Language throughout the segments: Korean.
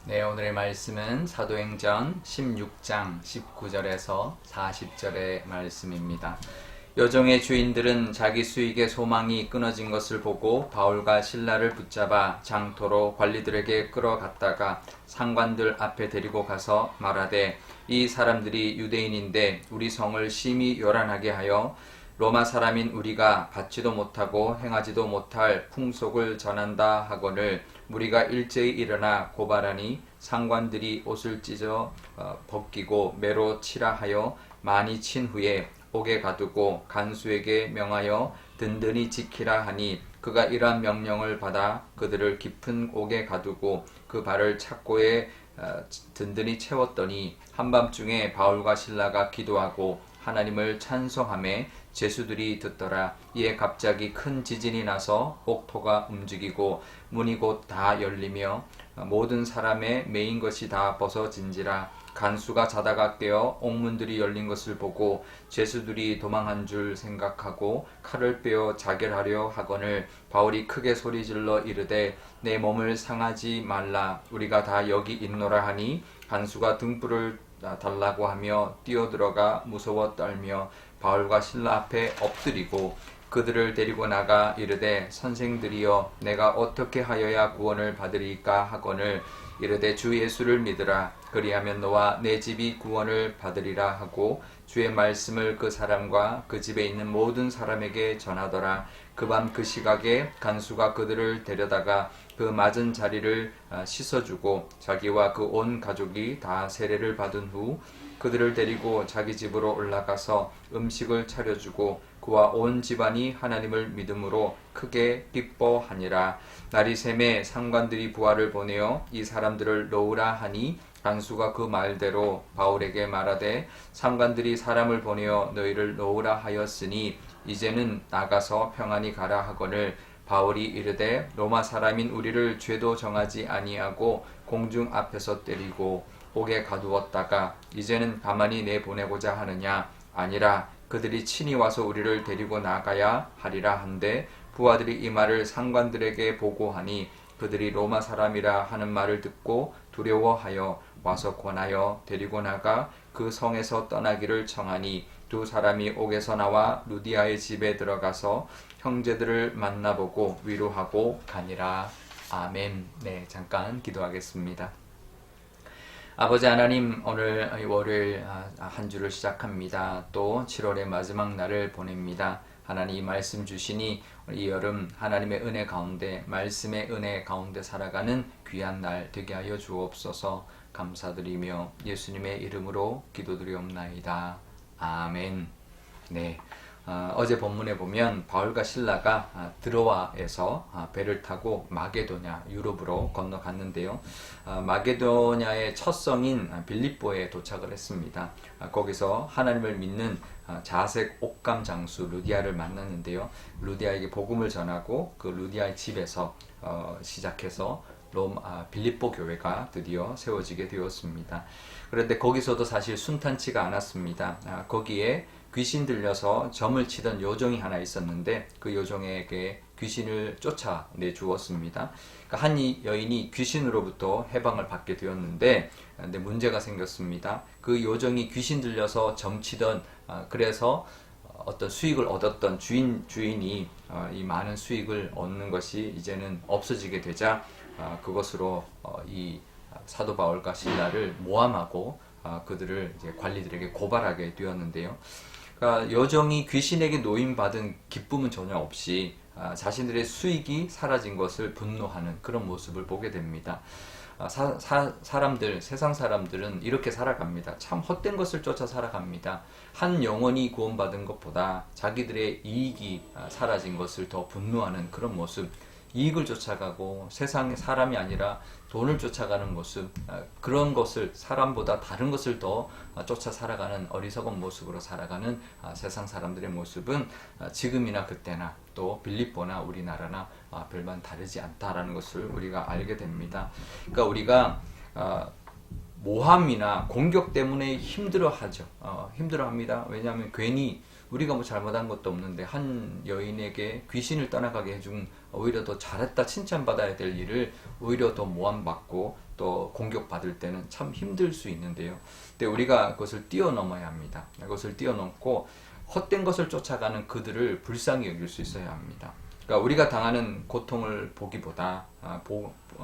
네, 오늘의 말씀은 사도행전 16장 19절에서 40절의 말씀입니다. 여종의 주인들은 자기 수익의 소망이 끊어진 것을 보고 바울과 실라를 붙잡아 장터로 관리들에게 끌어갔다가 상관들 앞에 데리고 가서 말하되, 이 사람들이 유대인인데 우리 성을 심히 요란하게 하여 로마 사람인 우리가 받지도 못하고 행하지도 못할 풍속을 전한다 하거늘 우리가 일제히 일어나 고발하니 상관들이 옷을 찢어 벗기고 매로 치라 하여 많이 친 후에 옥에 가두고 간수에게 명하여 든든히 지키라 하니 그가 이러한 명령을 받아 그들을 깊은 옥에 가두고 그 발을 착고에 든든히 채웠더니 한밤중에 바울과 실라가 기도하고 하나님을 찬송하며 제수들이 듣더라. 이에 갑자기 큰 지진이 나서 옥토가 움직이고 문이 곧 다 열리며 모든 사람의 매인 것이 다 벗어진지라. 간수가 자다가 깨어 옥문들이 열린 것을 보고 제수들이 도망한 줄 생각하고 칼을 빼어 자결하려 하거늘 바울이 크게 소리질러 이르되, 내 몸을 상하지 말라. 우리가 다 여기 있노라 하니 간수가 등불을 달라고 하며 뛰어들어가 무서워 떨며 바울과 실라 앞에 엎드리고 그들을 데리고 나가 이르되, 선생들이여 내가 어떻게 하여야 구원을 받으리까 하거늘 이르되, 주 예수를 믿으라. 그리하면 너와 내 집이 구원을 받으리라 하고 주의 말씀을 그 사람과 그 집에 있는 모든 사람에게 전하더라. 그 밤 그 시각에 간수가 그들을 데려다가 그 맞은 자리를 씻어주고 자기와 그 온 가족이 다 세례를 받은 후 그들을 데리고 자기 집으로 올라가서 음식을 차려주고 그와 온 집안이 하나님을 믿음으로 크게 기뻐하니라. 날이 새매 상관들이 부하를 보내어 이 사람들을 놓으라 하니 간수가 그 말대로 바울에게 말하되, 상관들이 사람을 보내어 너희를 놓으라 하였으니 이제는 나가서 평안히 가라 하거늘 바울이 이르되, 로마 사람인 우리를 죄도 정하지 아니하고 공중 앞에서 때리고 옥에 가두었다가 이제는 가만히 내보내고자 하느냐? 아니라 그들이 친히 와서 우리를 데리고 나가야 하리라 한데 부하들이 이 말을 상관들에게 보고하니 그들이 로마 사람이라 하는 말을 듣고 두려워하여 와서 권하여 데리고 나가 그 성에서 떠나기를 청하니 두 사람이 옥에서 나와 루디아의 집에 들어가서 형제들을 만나보고 위로하고 가니라. 아멘. 네, 잠깐 기도하겠습니다. 아버지 하나님, 오늘 월요일 한 주를 시작합니다. 또 7월의 마지막 날을 보냅니다. 하나님, 이 말씀 주시니 이 여름 하나님의 은혜 가운데, 말씀의 은혜 가운데 살아가는 귀한 날 되게 하여 주옵소서. 감사드리며 예수님의 이름으로 기도드리옵나이다. 아멘. 네. 어제 본문에 보면 바울과 실라가 드로아에서 배를 타고 마게도냐, 유럽으로 건너갔는데요. 마게도냐의 첫 성인 빌립보에 도착을 했습니다. 거기서 하나님을 믿는 자색 옥감 장수 루디아를 만났는데요. 루디아에게 복음을 전하고 그 루디아의 집에서 시작해서 빌립보 교회가 드디어 세워지게 되었습니다. 그런데 거기서도 사실 순탄치가 않았습니다. 거기에 귀신 들려서 점을 치던 요정이 하나 있었는데 그 요정에게 귀신을 쫓아내 주었습니다. 그러니까 한 여인이 귀신으로부터 해방을 받게 되었는데, 근데 문제가 생겼습니다. 그 요정이 귀신 들려서 점치던 그래서 어떤 수익을 얻었던 주인이 이 많은 수익을 얻는 것이 이제는 없어지게 되자 그것으로 이 사도 바울과 실라를 모함하고 그들을 이제 관리들에게 고발하게 되었는데요. 그러니까 요정이 귀신에게 노임받은 기쁨은 전혀 없이 자신들의 수익이 사라진 것을 분노하는 그런 모습을 보게 됩니다. 세상 사람들은 이렇게 살아갑니다. 참 헛된 것을 쫓아 살아갑니다. 한 영혼이 구원받은 것보다 자기들의 이익이 사라진 것을 더 분노하는 그런 모습, 이익을 쫓아가고 세상의 사람이 아니라 돈을 쫓아가는 모습, 그런 것을 사람보다 다른 것을 더 쫓아 살아가는 어리석은 모습으로 살아가는 세상 사람들의 모습은 지금이나 그때나 또 빌립보나 우리나라나 별반 다르지 않다라는 것을 우리가 알게 됩니다. 그러니까 우리가 모함이나 공격 때문에 힘들어하죠. 힘들어합니다. 왜냐하면 괜히 우리가 뭐 잘못한 것도 없는데 한 여인에게 귀신을 떠나가게 해준 오히려 더 잘했다 칭찬받아야 될 일을 오히려 더 모함받고 또 공격받을 때는 참 힘들 수 있는데요. 근데 우리가 그것을 뛰어넘어야 합니다. 그것을 뛰어넘고 헛된 것을 쫓아가는 그들을 불쌍히 여길 수 있어야 합니다. 그러니까 우리가 당하는 고통을 보기보다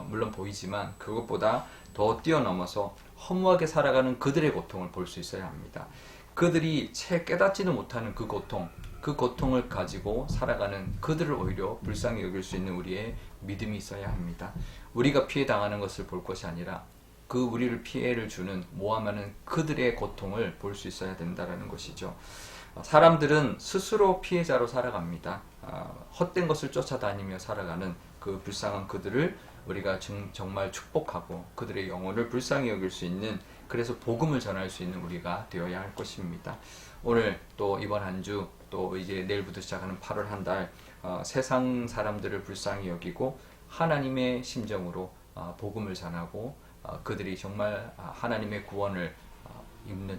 물론 보이지만 그것보다 더 뛰어넘어서 허무하게 살아가는 그들의 고통을 볼 수 있어야 합니다. 그들이 채 깨닫지도 못하는 그 고통을 가지고 살아가는 그들을 오히려 불쌍히 여길 수 있는 우리의 믿음이 있어야 합니다. 우리가 피해 당하는 것을 볼 것이 아니라 그 우리를 피해를 주는 모함하는 그들의 고통을 볼 수 있어야 된다는 것이죠. 사람들은 스스로 피해자로 살아갑니다. 헛된 것을 쫓아다니며 살아가는 그 불쌍한 그들을 우리가 정말 축복하고 그들의 영혼을 불쌍히 여길 수 있는, 그래서 복음을 전할 수 있는 우리가 되어야 할 것입니다. 오늘 또 이번 한 주 또 이제 내일부터 시작하는 8월 한 달 세상 사람들을 불쌍히 여기고 하나님의 심정으로 복음을 전하고 그들이 정말 하나님의 구원을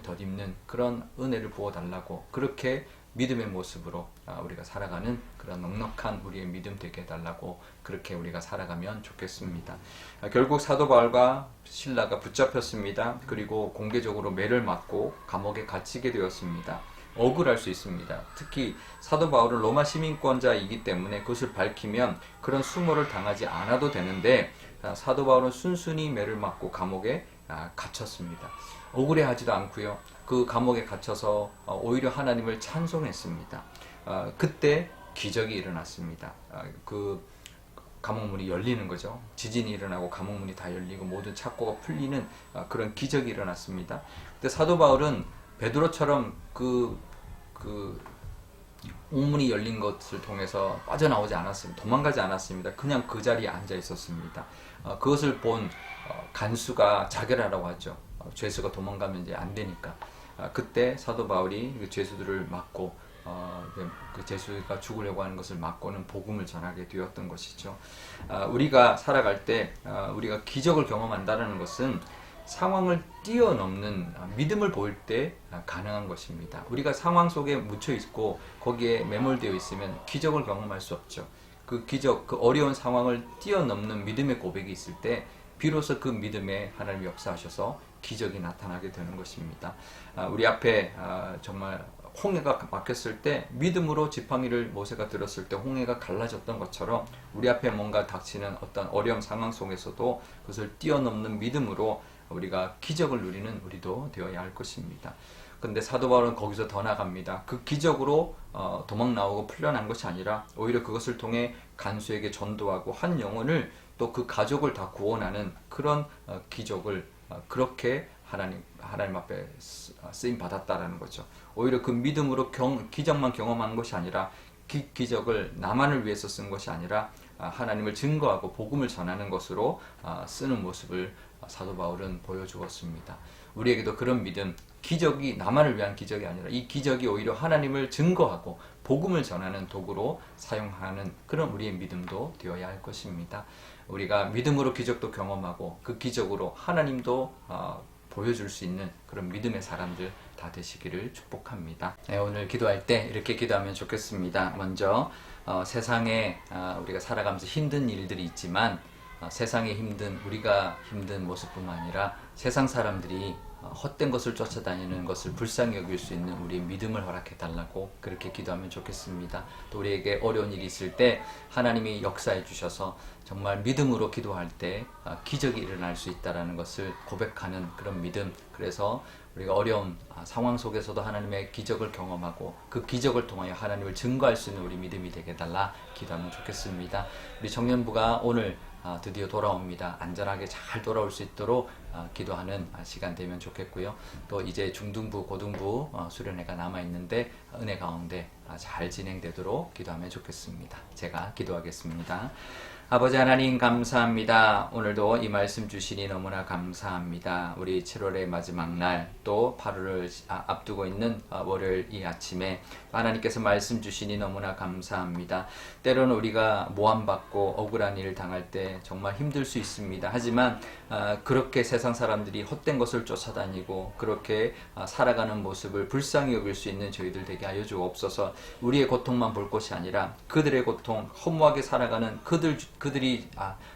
덧입는 그런 은혜를 부어달라고, 그렇게 믿음의 모습으로 우리가 살아가는 그런 넉넉한 우리의 믿음 되게 해달라고, 그렇게 우리가 살아가면 좋겠습니다. 결국 사도 바울과 실라가 붙잡혔습니다. 그리고 공개적으로 매를 맞고 감옥에 갇히게 되었습니다. 억울할 수 있습니다. 특히 사도 바울은 로마 시민권자이기 때문에 그것을 밝히면 그런 수모를 당하지 않아도 되는데 사도 바울은 순순히 매를 맞고 감옥에 갇혔습니다. 억울해하지도 않고요. 그 감옥에 갇혀서 오히려 하나님을 찬송했습니다. 그때 기적이 일어났습니다. 그 감옥문이 열리는 거죠. 지진이 일어나고 감옥문이 다 열리고 모든 착고가 풀리는 그런 기적이 일어났습니다. 근데 사도 바울은 베드로처럼 그 옥문이 열린 것을 통해서 빠져나오지 않았습니다. 도망가지 않았습니다. 그냥 그 자리에 앉아 있었습니다. 그것을 본 간수가 자결하라고 하죠. 죄수가 도망가면 이제 안 되니까. 그때 사도 바울이 그 죄수들을 막고 그 죄수가 죽으려고 하는 것을 막고는 복음을 전하게 되었던 것이죠. 우리가 살아갈 때 우리가 기적을 경험한다는 것은 상황을 뛰어넘는 믿음을 보일 때 가능한 것입니다. 우리가 상황 속에 묻혀 있고 거기에 매몰되어 있으면 기적을 경험할 수 없죠. 그 기적, 그 어려운 상황을 뛰어넘는 믿음의 고백이 있을 때 비로소 그 믿음에 하나님이 역사하셔서 기적이 나타나게 되는 것입니다. 우리 앞에 정말 홍해가 막혔을 때 믿음으로 지팡이를 모세가 들었을 때 홍해가 갈라졌던 것처럼 우리 앞에 뭔가 닥치는 어떤 어려운 상황 속에서도 그것을 뛰어넘는 믿음으로 우리가 기적을 누리는 우리도 되어야 할 것입니다. 근데 사도 바울은 거기서 더 나갑니다. 그 기적으로 도망 나오고 풀려난 것이 아니라 오히려 그것을 통해 간수에게 전도하고 한 영혼을 또 그 가족을 다 구원하는 그런 기적을 그렇게 하나님 앞에 쓰임 받았다라는 거죠. 오히려 그 믿음으로 기적만 경험한 것이 아니라 기적을 나만을 위해서 쓴 것이 아니라 하나님을 증거하고 복음을 전하는 것으로 쓰는 모습을 사도 바울은 보여주었습니다. 우리에게도 그런 믿음, 기적이 나만을 위한 기적이 아니라 이 기적이 오히려 하나님을 증거하고 복음을 전하는 도구로 사용하는 그런 우리의 믿음도 되어야 할 것입니다. 우리가 믿음으로 기적도 경험하고 그 기적으로 하나님도 보여줄 수 있는 그런 믿음의 사람들 다 되시기를 축복합니다. 네, 오늘 기도할 때 이렇게 기도하면 좋겠습니다. 먼저 세상에 우리가 살아가면서 힘든 일들이 있지만 세상에 우리가 힘든 모습뿐만 아니라 세상 사람들이 헛된 것을 쫓아다니는 것을 불쌍히 여길 수 있는 우리의 믿음을 허락해 달라고 그렇게 기도하면 좋겠습니다. 또 우리에게 어려운 일이 있을 때 하나님이 역사해 주셔서 정말 믿음으로 기도할 때 기적이 일어날 수 있다는 것을 고백하는 그런 믿음, 그래서 우리가 어려운 상황 속에서도 하나님의 기적을 경험하고 그 기적을 통하여 하나님을 증거할 수 있는 우리 믿음이 되게 달라 기도하면 좋겠습니다. 우리 청년부가 오늘 드디어 돌아옵니다. 안전하게 잘 돌아올 수 있도록 기도하는 시간 되면 좋겠고요. 또 이제 중등부, 고등부 수련회가 남아있는데 은혜 가운데 잘 진행되도록 기도하면 좋겠습니다. 제가 기도하겠습니다. 아버지 하나님 감사합니다. 오늘도 이 말씀 주시니 너무나 감사합니다. 우리 7월의 마지막 날 또 8월을 앞두고 있는 월요일 이 아침에 하나님께서 말씀 주시니 너무나 감사합니다. 때로는 우리가 모함받고 억울한 일을 당할 때 정말 힘들 수 있습니다. 하지만 그렇게 세상 사람들이 헛된 것을 쫓아다니고 그렇게 살아가는 모습을 불쌍히 여길 수 있는 저희들 되게 하여 주옵소서. 우리의 고통만 볼 것이 아니라 그들의 고통, 허무하게 살아가는 그들이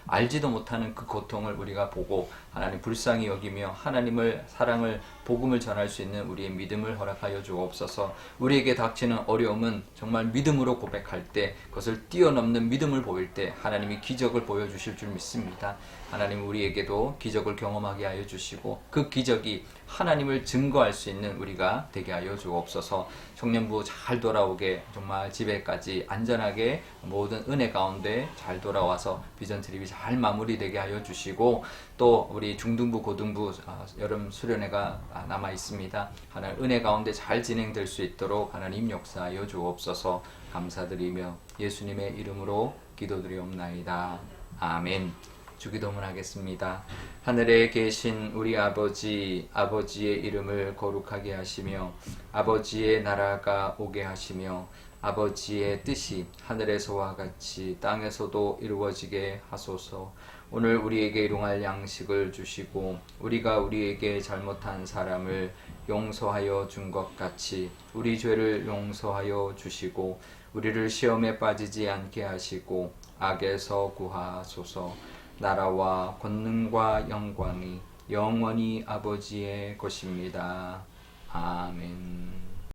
알지도 못하는 그 고통을 우리가 보고 하나님 불쌍히 여기며 하나님을 사랑을 복음을 전할 수 있는 우리의 믿음을 허락하여 주옵소서. 우리에게 닥치는 어려움은 정말 믿음으로 고백할 때 그것을 뛰어넘는 믿음을 보일 때 하나님이 기적을 보여주실 줄 믿습니다. 하나님 우리에게도 기적을 경험하게 하여 주시고 그 기적이 하나님을 증거할 수 있는 우리가 되게 하여 주옵소서. 청년부 잘 돌아오게 정말 집에까지 안전하게 모든 은혜 가운데 잘 돌아와서 비전 트립이 잘 마무리되게 하여 주시고 또 우리 중등부 고등부 여름 수련회가 남아 있습니다. 하나님 은혜 가운데 잘 진행될 수 있도록 하나님 역사하여 주옵소서. 감사드리며 예수님의 이름으로 기도드리옵나이다. 아멘. 주기도문 하겠습니다. 하늘에 계신 우리 아버지, 아버지의 이름을 거룩하게 하시며 아버지의 나라가 오게 하시며 아버지의 뜻이 하늘에서와 같이 땅에서도 이루어지게 하소서. 오늘 우리에게 일용할 양식을 주시고 우리가 우리에게 잘못한 사람을 용서하여 준 것 같이 우리 죄를 용서하여 주시고 우리를 시험에 빠지지 않게 하시고 악에서 구하소서. 나라와 권능과 영광이 영원히 아버지의 것입니다. 아멘.